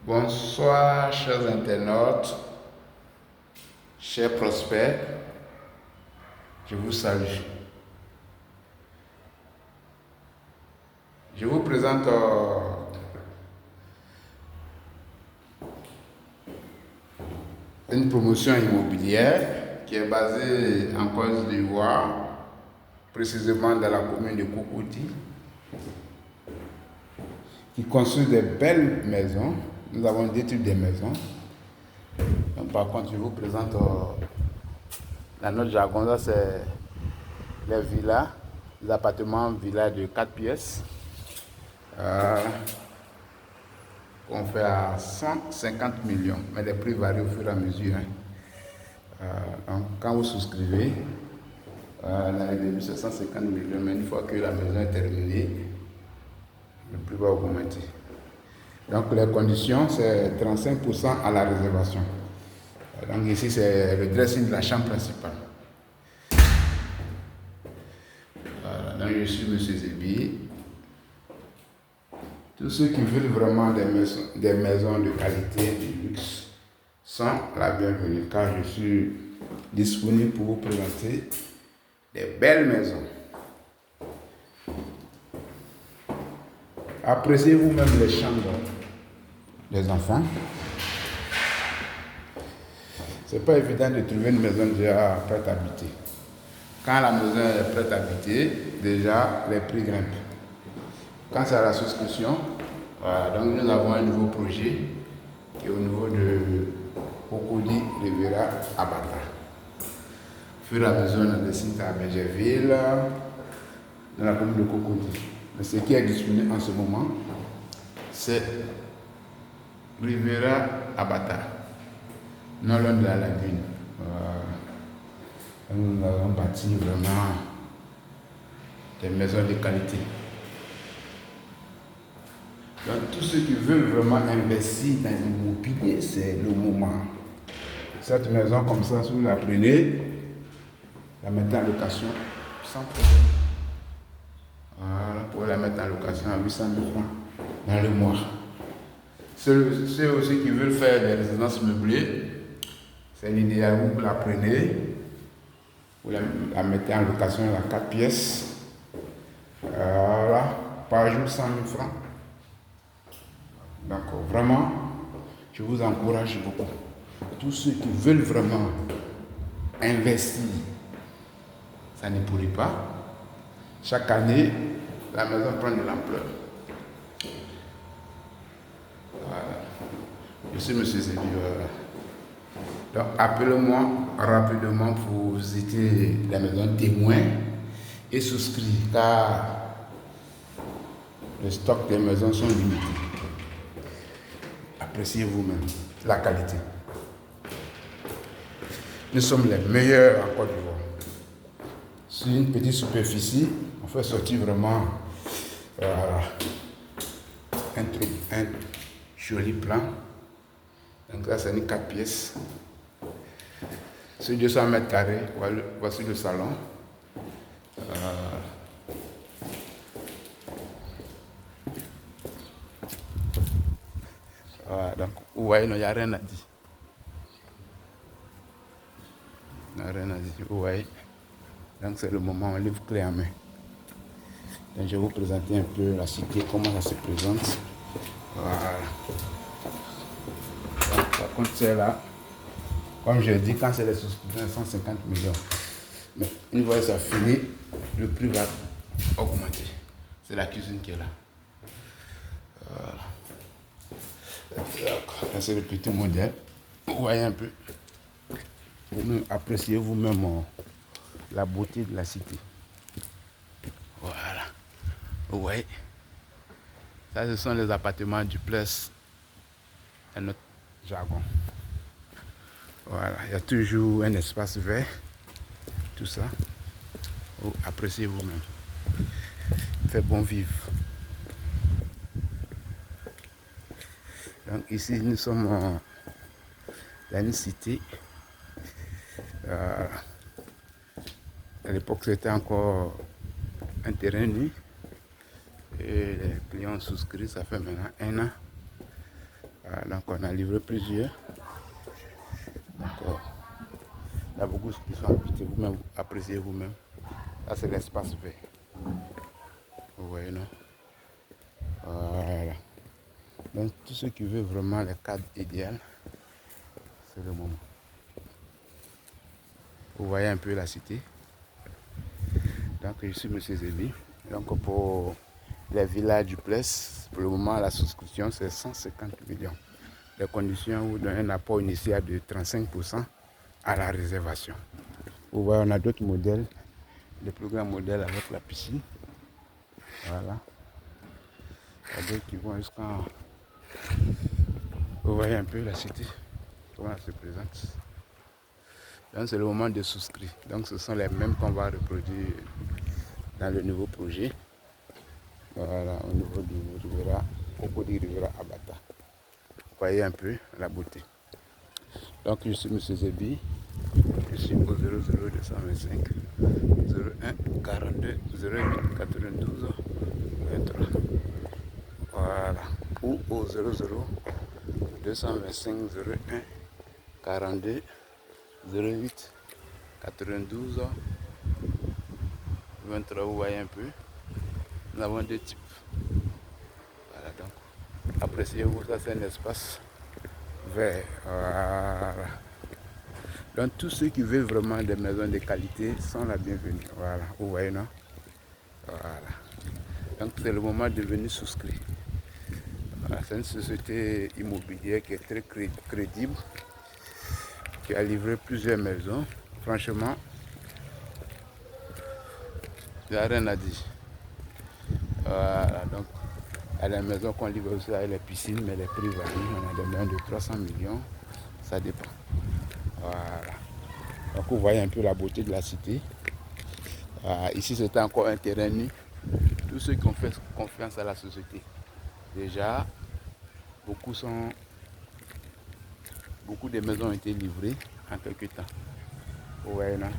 Bonsoir, chers internautes, chers prospects, je vous salue. Je vous présente une promotion immobilière qui est basée en Côte d'Ivoire, précisément dans la commune de Cocody, qui construit des belles maisons. Nous avons deux types de maisons. Donc, par contre, je vous présente dans notre jargon, ça c'est les villas, les appartements villas de 4 pièces. On fait à 150 millions, mais les prix varient au fur et à mesure. Donc, quand vous souscrivez, dans les débuts c'est 150 millions, mais une fois que la maison est terminée, le prix va augmenter. Donc les conditions, c'est 35% à la réservation. Donc ici, c'est le dressing de la chambre principale. Voilà, donc je suis M. Zébi. Tous ceux qui veulent vraiment des maisons de qualité, de luxe, sont la bienvenue, car je suis disponible pour vous présenter des belles maisons. Appréciez vous-même les chambres des enfants. C'est pas évident de trouver une maison déjà prête à habiter. Quand la maison est prête à habiter, déjà les prix grimpent. Quand c'est à la souscription, voilà, donc nous avons un nouveau projet qui est au niveau de Cocody Riviera Abata. Au fur et à mesure, on a des sites à Bergerville, dans la commune de Cocody. Mais ce qui est disponible en ce moment, c'est Riviera Abata, non loin de la lagune. Nous avons bâti vraiment des maisons de qualité. Donc, tous ceux qui veulent vraiment investir dans l'immobilier, c'est le moment. Cette maison comme ça, si vous la prenez, la mettez en location sans problème. Voilà, vous pouvez la mettre en location à 800 000 francs dans le mois. Ceux aussi qui veulent faire des résidences meublées, c'est l'idéal. Vous la prenez, vous la mettez en location à 4 pièces. Voilà, par jour 100 000 francs. Donc vraiment, je vous encourage beaucoup. Tous ceux qui veulent vraiment investir, ça ne pourrit pas. Chaque année, la maison prend de l'ampleur. Voilà. Je suis M. Zébi. Donc appelez-moi rapidement pour visiter la maison témoin et souscrire, car les stocks des maisons sont limités. Appréciez vous-même la qualité. Nous sommes les meilleurs en Côte d'Ivoire. Sur une petite superficie, on fait sortir vraiment un joli plan. Donc là, c'est une 4 pièces. Sur 200 mètres carrés, voici le salon. Voilà, donc vous voyez, il n'y a rien à dire. Il n'y a rien à dire, vous voyez. Donc c'est le moment, on livre clé en main. Donc je vais vous présenter un peu la cité, comment ça se présente. Voilà. Donc, par contre, c'est là, comme je dis, quand c'est les souscriptions, 150 millions. Mais une fois que ça finit, le prix va augmenter. C'est la cuisine qui est là. Voilà. Là, c'est le petit modèle. Vous voyez un peu. Vous appréciez vous-même la beauté de la cité. Voilà. Vous voyez. Ça, ce sont les appartements duplex à notre jargon. Voilà. Il y a toujours un espace vert. Tout ça. Vous appréciez vous-même. Il fait bon vivre. Donc ici, nous sommes dans une cité. À l'époque, c'était encore un terrain nu. Et les clients ont souscrit, ça fait maintenant 1 an. Donc on a livré plusieurs. Donc, il y a beaucoup qui sont habités, vous-même, vous appréciez vous-même. Là, c'est l'espace vert. Vous voyez, non? Voilà. Donc, tous ceux qui veulent vraiment le cadre idéal, c'est le moment. Vous voyez un peu la cité. Donc, je suis M. Zébi. Donc, pour les villas du Pless, pour le moment, la souscription, c'est 150 millions. Les conditions vous donnent un apport initial de 35% à la réservation. Vous voyez, on a d'autres modèles, des plus grands modèles avec la piscine. Voilà. Il y a d'autres qui vont jusqu'en... Vous voyez un peu la cité, comment elle se présente. Donc c'est le moment de souscrire. Donc ce sont les mêmes qu'on va reproduire dans le nouveau projet. Voilà, au niveau du Rivera, Cocody Rivera Abata. Vous voyez un peu la beauté. Donc je suis M. Zébi. Je suis au 00225 01 42 08 92 23. Voilà. Ou au 00 225 01 42 08 92 23. Vous voyez un peu. Nous avons deux types. Voilà, donc appréciez-vous, ça c'est un espace vert. Voilà. Donc tous ceux qui veulent vraiment des maisons de qualité sont la bienvenue. Voilà, vous voyez, non? Voilà. Donc c'est le moment de venir souscrire. Voilà, c'est une société immobilière qui est très crédible, qui a livré plusieurs maisons. Franchement, il n'y a rien à dire. Voilà, donc il y a des maisons qu'on livre aussi avec les piscines, mais les prix varient. On a des maisons de 300 millions, ça dépend. Voilà. Donc vous voyez un peu la beauté de la cité. Ici c'était encore un terrain nu. Tous ceux qui ont fait confiance à la société, déjà, beaucoup de maisons ont été livrées en quelques temps. Vous voyez, non?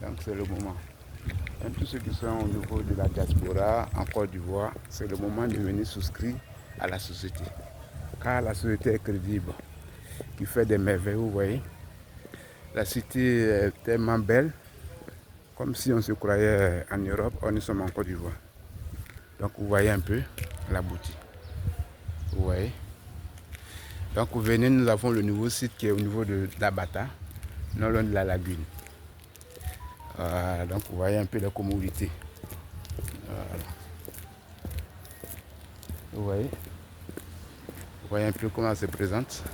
Donc c'est le moment. Même tous ceux qui sont au niveau de la diaspora en Côte d'Ivoire, c'est le moment de venir souscrire à la société. Car la société est crédible, qui fait des merveilles, vous voyez. La cité est tellement belle, comme si on se croyait en Europe, or nous sommes en Côte d'Ivoire. Donc vous voyez un peu la beauté. Vous voyez. Donc vous venez, nous avons le nouveau site qui est au niveau de l'Abata, non loin de la lagune. Donc vous voyez un peu la commodité. Voilà. Vous voyez un peu comment elle se présente.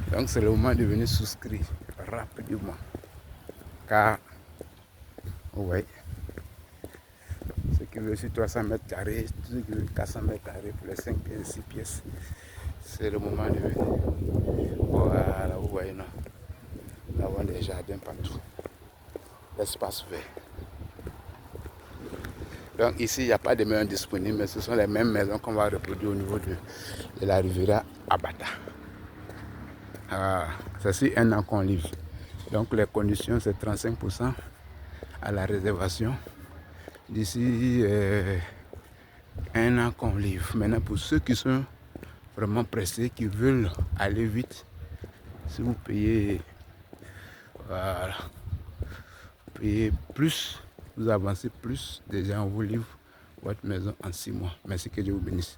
Donc c'est le moment de venir souscrire rapidement. Car, vous voyez, ceux qui veulent sur 300 mètres carrés, ceux qui veulent 400 mètres carrés pour les 5 pièces, 6 pièces, c'est le moment de venir. Voilà, vous voyez, non? Nous avons des jardins partout. L'espace vert. Donc ici, il n'y a pas de maisons disponibles, mais ce sont les mêmes maisons qu'on va reproduire au niveau de la Rivera Abata. C'est un an qu'on livre. Donc les conditions, c'est 35% à la réservation. D'ici un an qu'on livre. Maintenant, pour ceux qui sont vraiment pressés, qui veulent aller vite, si vous payez, voilà, payez plus, vous avancez plus, déjà on vous livre votre maison en 6 mois. Merci, que Dieu vous bénisse.